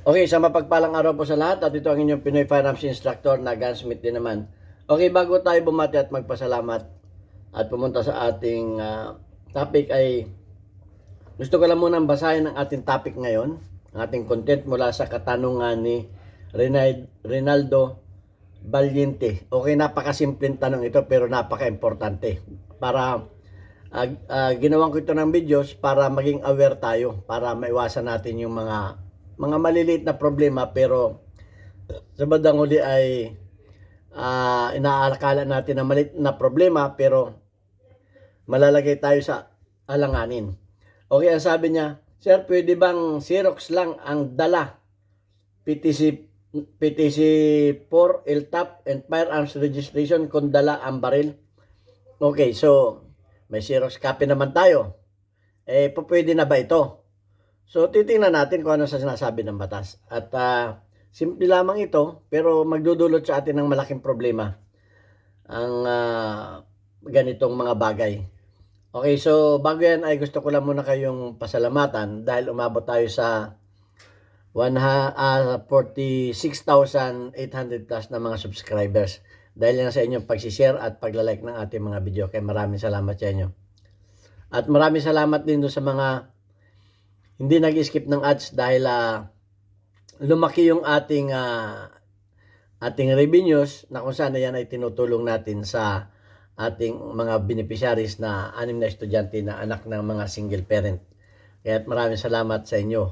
Okay, sa mapagpalang araw po sa lahat at ito ang inyong Pinoy Firearms Instructor na gunsmith din naman. Okay, bago tayo bumati at magpasalamat at pumunta sa ating topic ay gusto ko lang munang basahin ang ating topic ngayon, ang ating content mula sa katanungan ni Rinaldo Valiente. Okay, napakasimpleng tanong ito pero napaka-importante para ginawan ko ito ng videos para maging aware tayo, para maiwasan natin yung mga maliliit na problema pero sa bandang huli ay inaakala natin na maliit na problema pero malalagay tayo sa alanganin. Okay, ang sabi niya, Sir, pwede bang Xerox lang ang dala? PTC 4 LTAP and firearms registration kung dala ang baril? Okay, so may Xerox copy naman tayo. Pwede na ba ito? So, titingnan natin kung ano sa sinasabi ng batas. At simple lamang ito, pero magdudulot sa atin ng malaking problema ang ganitong mga bagay. Okay, so bago yan ay gusto ko lang muna kayong pasalamatan dahil umabot tayo sa 46,800 plus na mga subscribers. Dahil yan sa inyong pagsishare at paglalike ng ating mga video. Kaya maraming salamat sa inyo. At maraming salamat din doon sa mga hindi nag-skip ng ads dahil lumaki yung ating revenues na kung saan yan ay tinutulong natin sa ating mga beneficiaries na 6 na estudyante na anak ng mga single parent. Kaya maraming salamat sa inyo.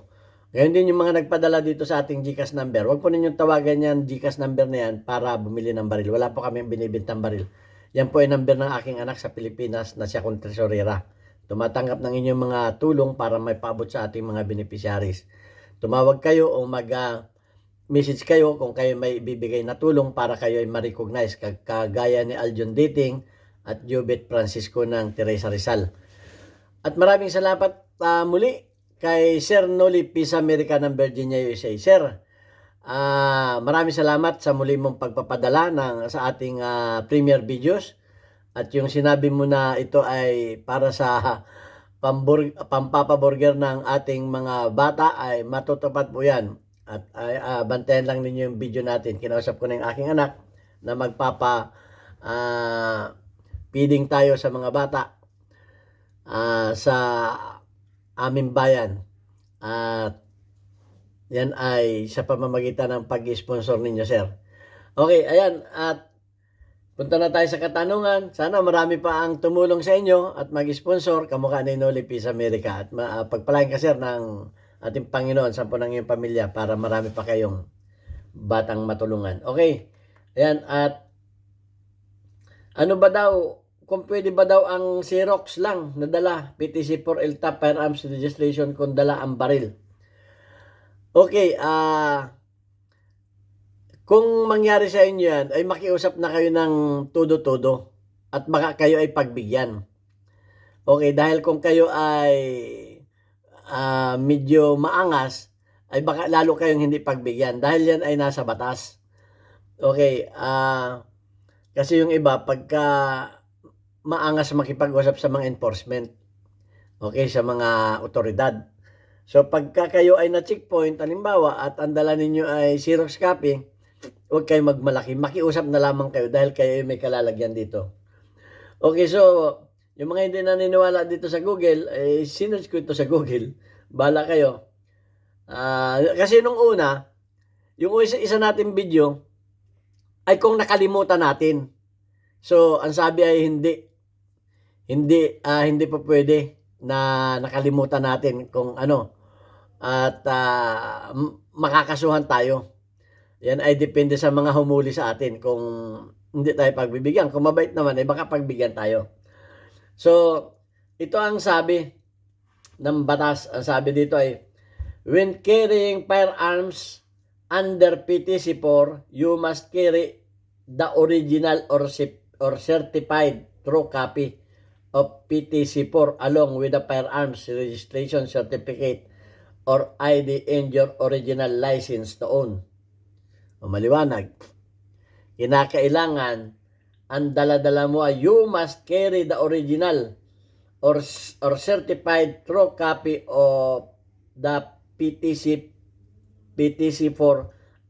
Ngayon din yung mga nagpadala dito sa ating GCash number. Huwag po ninyong tawagan yan, GCash number na yan para bumili ng baril. Wala po kami binibintang baril. Yan po ay number ng aking anak sa Pilipinas na siya kong tresurera. Tumatanggap ng inyong mga tulong para may paabot sa ating mga beneficiaries. Tumawag kayo o mag-message kayo kung kayo may ibibigay na tulong para kayo ay ma-recognize kagaya ni Aljon Dating at Jobet Francisco ng Teresa Rizal. At maraming salamat muli kay Sir Noli Pisa America ng Virginia, USA. Sir, maraming salamat sa muli mong pagpapadala sa ating premiere videos. At yung sinabi mo na ito ay para sa pampapaburger ng ating mga bata ay matutupad po yan. At bantayan lang ninyo yung video natin. Kinausap ko na yung aking anak na feeding tayo sa mga bata sa aming bayan. At yan ay sa pamamagitan ng pag-sponsor ninyo, sir. Okay, ayan. At punta na tayo sa katanungan. Sana marami pa ang tumulong sa inyo at mag-sponsor kamukha ni Noli Peace America. At pagpalain ka, sir, ng ating Panginoon sa po ng iyong pamilya para marami pa kayong batang matulungan. Okay. Ayan. At ano ba daw, kung pwede ba daw ang Xerox lang na dala, PTC 4 LTAP firearms registration kung dala ang baril? Okay. Kung mangyari sa inyo yan, ay makiusap na kayo ng todo-todo at baka kayo ay pagbigyan. Okay, dahil kung kayo ay medyo maangas, ay baka lalo kayong hindi pagbigyan dahil yan ay nasa batas. Okay, kasi yung iba, pagka maangas makipag-usap sa mga enforcement, okay, sa mga otoridad. So, pagka kayo ay na-checkpoint, halimbawa, at ang dala ninyo ay Xerox copy, huwag kayo magmalaki. Makiusap na lamang kayo dahil kayo may kalalagyan dito. Okay, so, yung mga hindi naniniwala dito sa Google, sinerch ko ito sa Google. Bahala kayo. Kasi nung una, yung isa natin video, ay kung nakalimutan natin. So, ang sabi ay hindi pa pwede na nakalimutan natin kung ano. At makakasuhan tayo. Yan ay depende sa mga humuli sa atin kung hindi tayo pagbibigyan. Kung mabait naman, ay baka pagbigyan tayo. So, ito ang sabi ng batas. Ang sabi dito ay, when carrying firearms under PTC4, you must carry the original or certified true copy of PTC4 along with the firearms registration certificate or ID and your original license to own. O maliwanag. Kinakailangan ang dala-dala mo ay you must carry the original or certified true copy of the PTC PTC4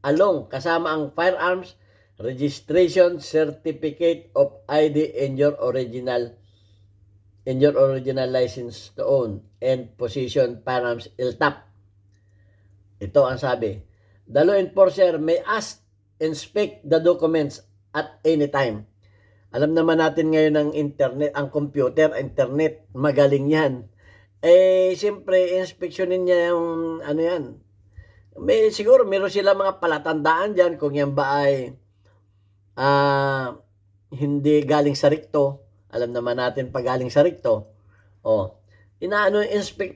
along kasama ang firearms registration certificate of ID and your original license to own and possession firearms LTAP. Ito ang sabi. The law enforcer may inspect the documents at any time. Alam naman natin ngayon ng internet, ang computer, internet, magaling yan. Siyempre, inspeksyonin niya yung, yan. Siguro, meron sila mga palatandaan dyan kung yan ba ay hindi galing sa rikto. Alam naman natin pag galing sa rikto.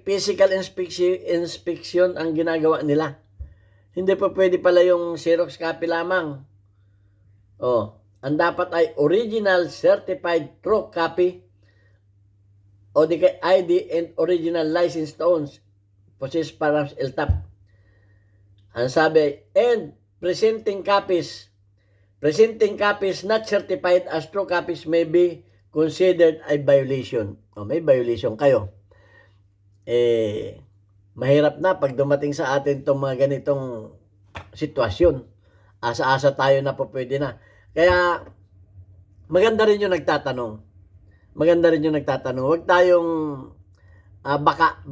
Physical inspection ang ginagawa nila. Hindi pa pwede pala yung Xerox copy lamang. Ang dapat ay original certified true copy o di kay ID and original license to own possess firearms LTAP. Ang sabi, and presenting copies not certified as true copies may be considered a violation. May violation kayo. Mahirap na pag dumating sa atin itong mga ganitong sitwasyon. Asa-asa tayo na po pwede na. Kaya, maganda rin yung nagtatanong. Huwag tayong baka.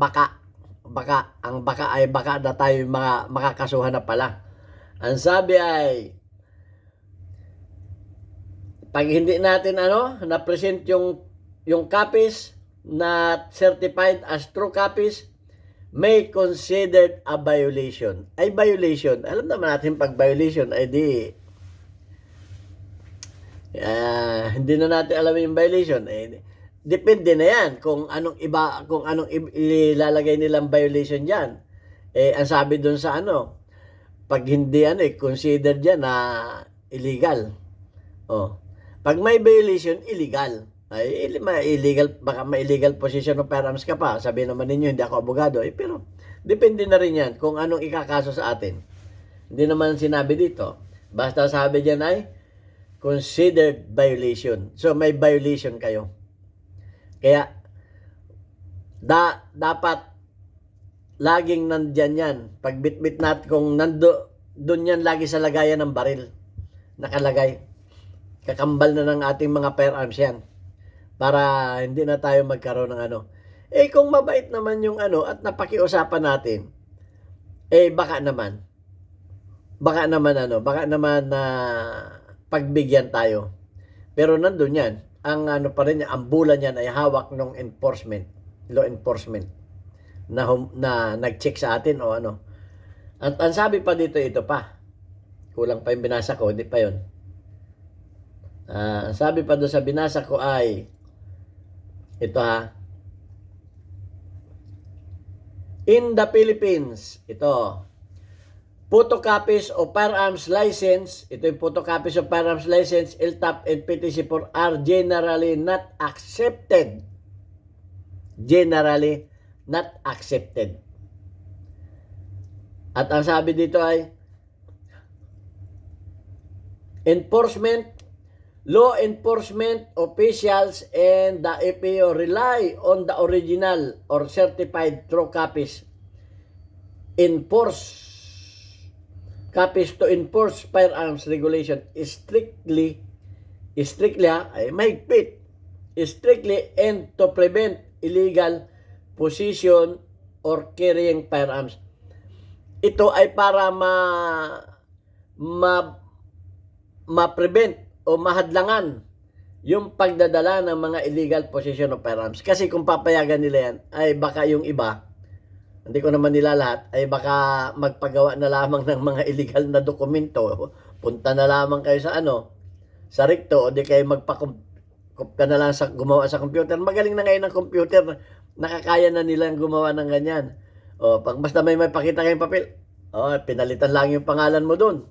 Ang baka ay baka na tayo makakasuhan na pala. Ang sabi ay, pag hindi natin na-present yung copies na certified as true copies, may considered a violation. Ay violation. Alam naman natin pag violation ay hindi na natin alam yung violation. Depende na yan kung anong ilalagay nilang violation diyan. Ang sabi doon sa pag hindi considered diyan na illegal. Pag may violation, illegal. Illegal, baka may illegal possession of firearms ka pa. Sabi naman ninyo, hindi ako abogado. Pero, depende na rin yan kung anong ikakaso sa atin. Hindi naman sinabi dito. Basta sabi dyan ay, considered violation. So, may violation kayo. Kaya, dapat, laging nandyan yan. Pag bit-bit natin, kung doon yan lagi sa lagayan ng baril. Nakalagay. Kakambal na ng ating mga firearms yan. Para hindi na tayo magkaroon ng kung mabait naman yung at napakiusapan natin, baka naman na pagbigyan tayo. Pero nandun yan, ang pa rin, ang bulan yan ay hawak ng law enforcement, na nag-check sa atin o Ang sabi pa dito, ito pa. Kulang pa yung binasa ko, hindi pa yun. Sabi pa doon sa binasa ko ay, ito in the Philippines, ito, photocopies of firearms license, ito yung photocopies of firearms license, LTAP and PTC4 are generally not accepted. At ang sabi dito ay, law enforcement officials and the EPO rely on the original or certified true copies to enforce firearms regulation strictly and to prevent illegal possession or carrying firearms. Ito ay para ma-prevent o mahadlangan yung pagdadala ng mga illegal possession of firearms. Kasi kung papayagan nila yan, ay baka yung iba, hindi ko naman nila lahat, ay baka magpagawa na lamang ng mga illegal na dokumento. Punta na lamang kayo sa sa rikto, o di kayo ka na lang gumawa sa computer. Magaling na ngayon ng computer, nakakaya na nilang gumawa ng ganyan. Pag basta may pakita kayong papel, pinalitan lang yung pangalan mo doon.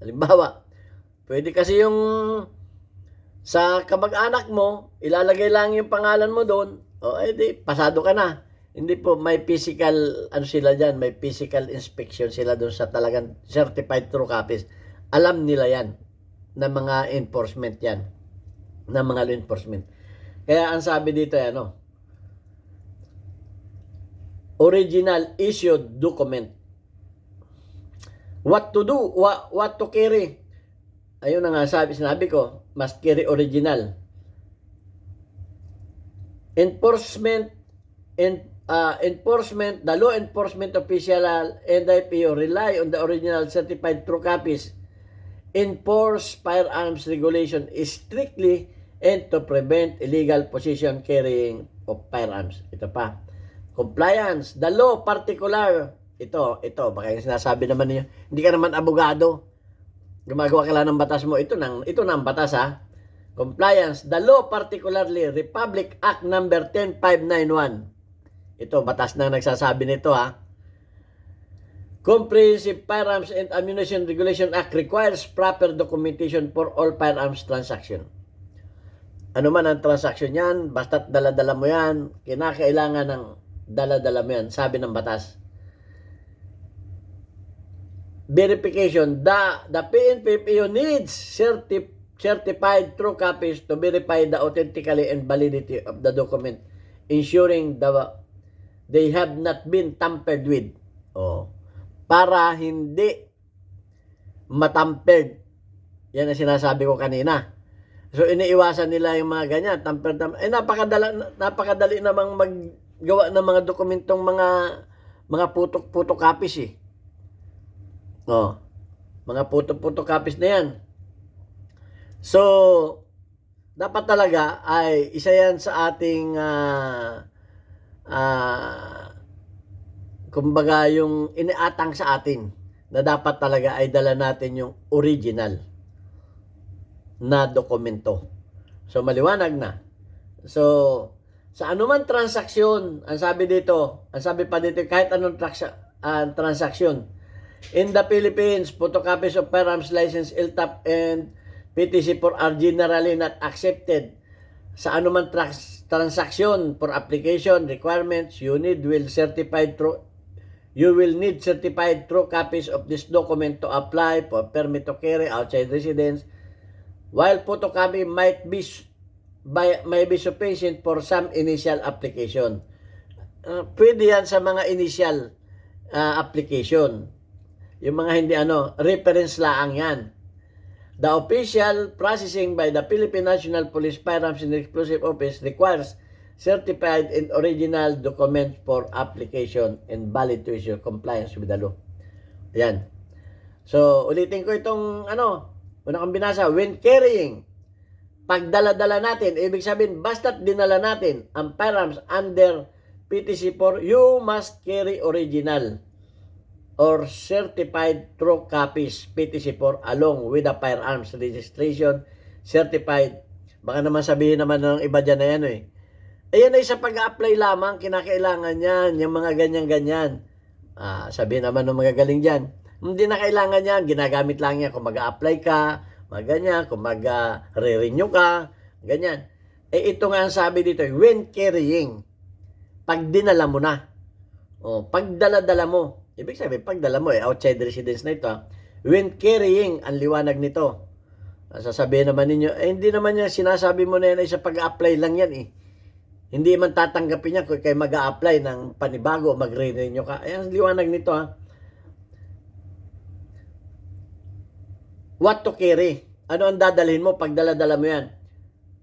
Halimbawa, pwede kasi yung sa kamag-anak mo, ilalagay lang yung pangalan mo doon, pasado ka na. Hindi po, may physical, sila dyan, may physical inspection sila doon sa talagang certified true copies. Alam nila yan, na mga enforcement yan, na mga law enforcement. Kaya ang sabi dito, original issued document. What to do? What to carry? Ayun na nga sinabi ko, must carry original. Enforcement, the law enforcement official and IPO rely on the original certified true copies. Enforce firearms regulation strictly and to prevent illegal possession carrying of firearms. Ito pa. Compliance, the law particular. Ito, baka yung sinasabi naman niyo, hindi ka naman abogado. Gumagawa ka lang ng batas mo. Ito na ang batas, ha. Compliance, the law particularly Republic Act number 10591. Ito, batas na nagsasabi nito, ha. Comprehensive Firearms and Ammunition Regulation Act requires proper documentation for all firearms transaction. Ano man ang transaction yan, basta't dala-dala mo yan, kinakailangan ng dala-dala mo yan, sabi ng batas. Verification, the PNP-PO needs certified true copies to verify the authenticity and validity of the document, ensuring they have not been tampered with. Para hindi matampered. Yan ang sinasabi ko kanina. So, iniiwasan nila yung mga ganyan. Napakadali namang maggawa ng mga dokumentong mga putok-putok copies, eh. Mga putok-putok copies na yan. So, dapat talaga ay isa yan sa ating kumbaga yung iniatang sa atin na dapat talaga ay dala natin yung original na dokumento. So, maliwanag na. So, sa anuman transaksyon, ang sabi pa dito, kahit anong transaksyon, in the Philippines, photocopies of firearms license, LTAP, and PTC4 are generally not accepted. Sa anuman transaksyon for application requirements, you will need certified true copies of this document to apply for permit to carry outside residence. While photocopy may be sufficient for some initial application. Pwede yan sa mga initial application. Yung mga hindi reference lang yan. The official processing by the Philippine National Police Firearms and Explosive Office requires certified and original documents for application and valid to issue compliance with the law. Ayan. So, ulitin ko itong una kong binasa, when carrying, pagdala-dala natin, ibig sabihin, basta't dinala natin ang firearms under PTC4, you must carry original or certified true copies PTC4 along with the firearms registration certified. Baka naman sabihin naman ng iba dyan na yan, Ayan ay sa pag-apply lamang, kinakailangan yan, yung mga ganyan-ganyan. Sabihin naman ng mga galing dyan, hindi na kailangan yan, ginagamit lang yan kung mag-apply ka, ganyan, kung mag-re-renew ka, ganyan. Ito nga ang sabi dito, when carrying, pag dinala mo na, pagdala-dala mo, ibig sabihin, pagdala mo, outside residence na ito, when carrying, ang liwanag nito, sasabihin naman ninyo, hindi naman yan, sinasabi mo na yan ay sa pag-apply lang yan, Hindi man tatanggapin niya kung kayo mag-a-apply ng panibago o magre-renew ka. Ayan, liwanag nito, What to carry? Ano ang dadalhin mo pag dala-dala mo yan?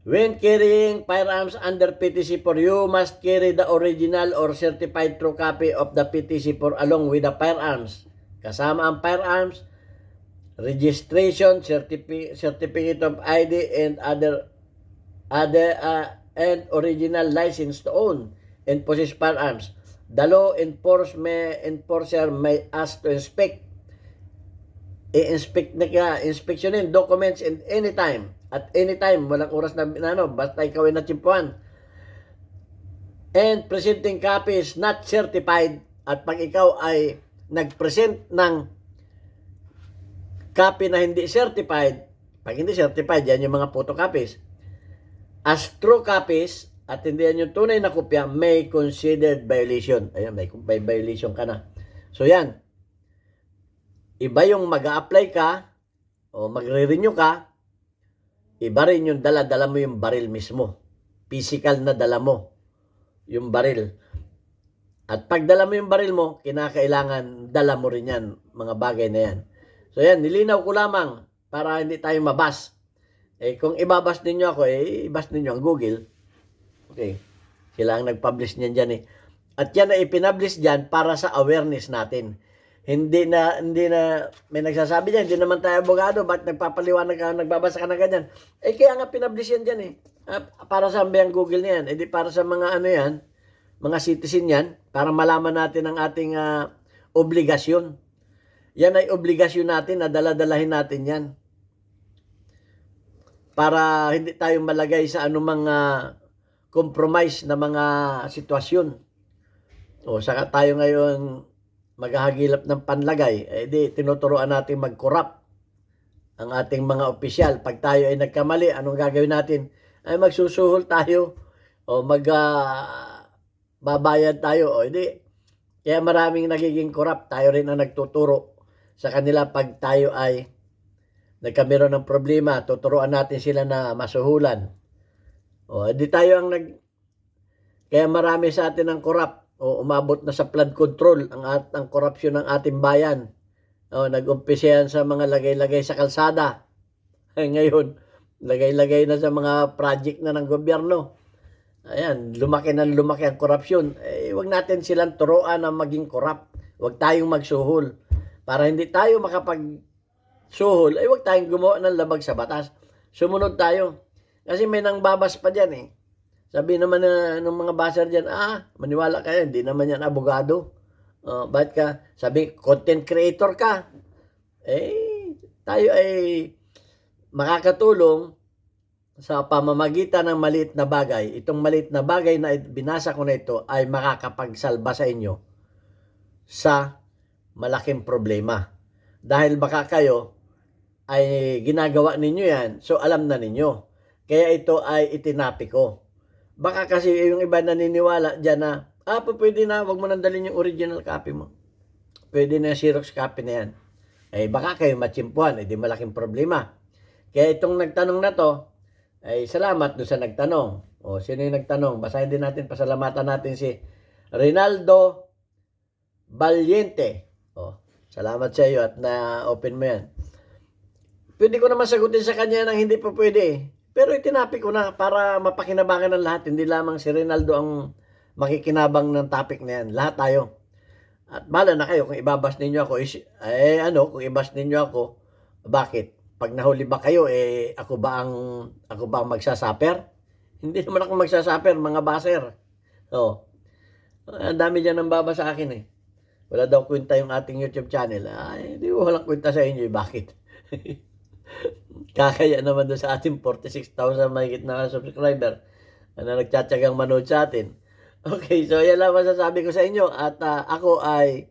When carrying firearms under PTC4, you must carry the original or certified true copy of the PTC4 along with the firearms. Kasama ang firearms, registration, certificate of ID, and and original license to own and possess firearms. The law enforcer may ask to inspect. Inspeksyonin documents in anytime. At anytime, walang oras na basta ikaw ay natsimpuan. And presenting copies not certified. At pag ikaw ay nag-present ng copy na hindi certified, pag hindi certified, yan yung mga photocopies. As true copies, at hindi yan yung tunay na kopya, may considered violation. Ayan, may violation ka na. So yan. Iba yung mag-a-apply ka, o magre-renew ka, iba rin yung dala mo yung baril mismo. Physical na dala mo yung baril. At pag dala mo yung baril mo, kinakailangan dala mo rin yan, mga bagay na yan. So yan, nilinaw ko lamang para hindi tayo mabas. Kung ibabas ninyo ako, ibas ninyo ang Google. Okay. Sila ang nag-publish niyan dyan At yan ay ipinablish dyan para sa awareness natin. Hindi na may nagsasabi dyan, hindi naman tayo abogado, ba't nagpapaliwanag ka, nagbabasa ka na ganyan? Kaya nga pinablish yan dyan para sa ang Google niyan? Di para sa mga mga citizen yan, para malaman natin ang ating obligasyon. Yan ay obligasyon natin na daladalahin natin yan. Para hindi tayo malagay sa anumang compromise na mga sitwasyon. Saka tayo ngayon maghahagilap ng panlagay, di tinuturuan natin mag-corrupt ang ating mga opisyal. Pag tayo ay nagkamali, anong gagawin natin? Ay magsusuhol tayo o babayad tayo. Hindi. Kaya maraming nagiging corrupt. Tayo rin ang nagtuturo sa kanila pag tayo ay nagkameron ng problema. Tuturuan natin sila na masuhulan. Di tayo ang Kaya marami sa atin ang corrupt. Umabot na sa flood control ang korupsyon ng ating bayan. Nag-umpisa yan sa mga lagay-lagay sa kalsada. Ngayon, lagay-lagay na sa mga project na ng gobyerno. Ayan, lumaki na lumaki ang korupsyon. Huwag natin silang turuan na maging corrupt. Huwag tayong magsuhol. Para hindi tayo makapagsuhol, huwag tayong gumawa ng labag sa batas. Sumunod tayo. Kasi may nang babas pa dyan Sabi naman ng mga baser dyan, maniwala kayo, hindi naman yan abogado. Bakit ka? Sabi, content creator ka. Tayo ay makakatulong sa pamamagitan ng maliit na bagay. Itong maliit na bagay na binasa ko na ito ay makakapagsalba sa inyo sa malaking problema. Dahil baka kayo ay ginagawa ninyo yan, so alam na ninyo. Kaya ito ay itinapi ko. Baka kasi yung iba naniniwala dyan na, pwede na, wag mo nandalin yung original copy mo. Pwede na yung Xerox copy na yan. Baka kayo matsimpuan, di malaking problema. Kaya itong nagtanong na to, salamat doon sa nagtanong. Sino yung nagtanong? Basahin din natin, pasalamatan natin si Rinaldo Valiente. Salamat sa iyo at na-open mo yan. Pwede ko naman sagutin sa kanya nang hindi pa pwede. Pero itinapi ko na para mapakinabangan ng lahat. Hindi lamang si Rinaldo ang makikinabang ng topic na yan. Lahat tayo. At bahala na kayo kung ibabas ninyo ako. Kung ibas ninyo ako, bakit? Pag nahuli ba kayo, ako ba ang magsasaper? Hindi naman ako magsasaper, mga baser. Ang dami dyan ang baba sa akin Wala daw kwenta yung ating YouTube channel. Hindi ko walang kwenta sa inyo. Bakit? Kakaya naman doon sa ating 46,000 mahigit na subscriber na nagtsatsagang manood sa atin. Okay, so yan lang masasabi ko sa inyo. At ako ay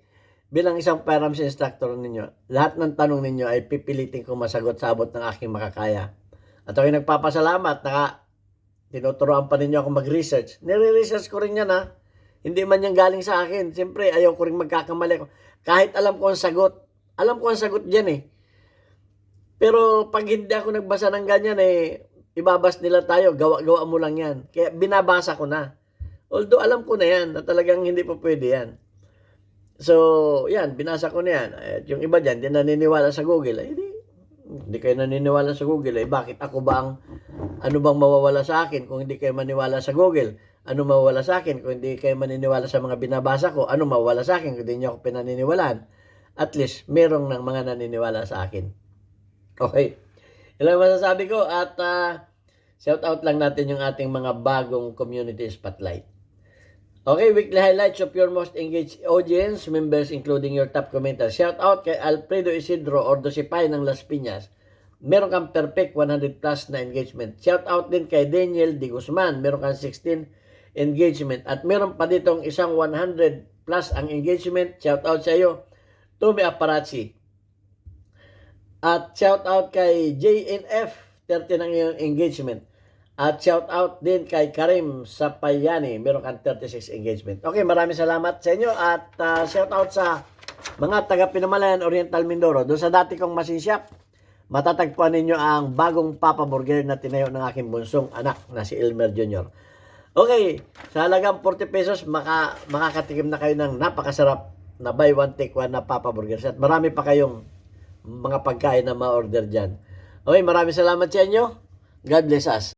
bilang isang firearms instructor ninyo, lahat ng tanong ninyo ay pipilitin ko masagot sa abot ng aking makakaya. At ako'y nagpapasalamat na tinuturoan pa ninyo ako mag-research. Nire-research ko rin yan Hindi man yan galing sa akin. Siyempre, ayaw ko rin magkakamali. Kahit alam ko ang sagot. Alam ko ang sagot dyan Pero pag hindi ako nagbasa ng ganyan ibabas nila tayo, gawa-gawa mo lang yan. Kaya binabasa ko na. Although alam ko na yan, na talagang hindi pa pwede yan. So, yan, binasa ko na yan. At yung iba dyan, hindi naniniwala sa Google. Hindi kayo naniniwala sa Google. Bakit ako ba ano bang mawawala sa akin kung hindi kayo maniwala sa Google? Ano mawawala sa akin kung hindi kayo maniniwala sa mga binabasa ko? Ano mawawala sa akin kung hindi nyo ako pinaniniwalaan? At least, merong ng mga naniniwala sa akin. Okay. Ilang masasabi ko at shout out lang natin yung ating mga bagong community spotlight. Okay, weekly highlights of your most engaged audience members including your top commenters. Shout out kay Alfredo Isidro or Dosipay ng Las Piñas. Meron kang perfect 100 plus na engagement. Shout out din kay Daniel Di Guzman. Meron kang 16 engagement. At meron pa ditong isang 100 plus ang engagement. Shout out sa iyo, Tommy Aparazzi. At shout out kay JNF, 30 ng iyong engagement. At shout out din kay Karim Sapayani, meron kang 36 engagement. Okay, maraming salamat sa inyo at shout out sa mga taga Pinamalayan Oriental Mindoro. Doon sa dati kong machine shop, matatagpuan ninyo ang bagong Papa Burger na tinayo ng aking bunsong anak na si Elmer Jr. Okay, sa halagang 40 pesos, makakatikim na kayo ng napakasarap na buy one take one na Papa Burger. At marami pa kayong mga pagkain na ma-order dyan. Okay, maraming salamat sa inyo. God bless us.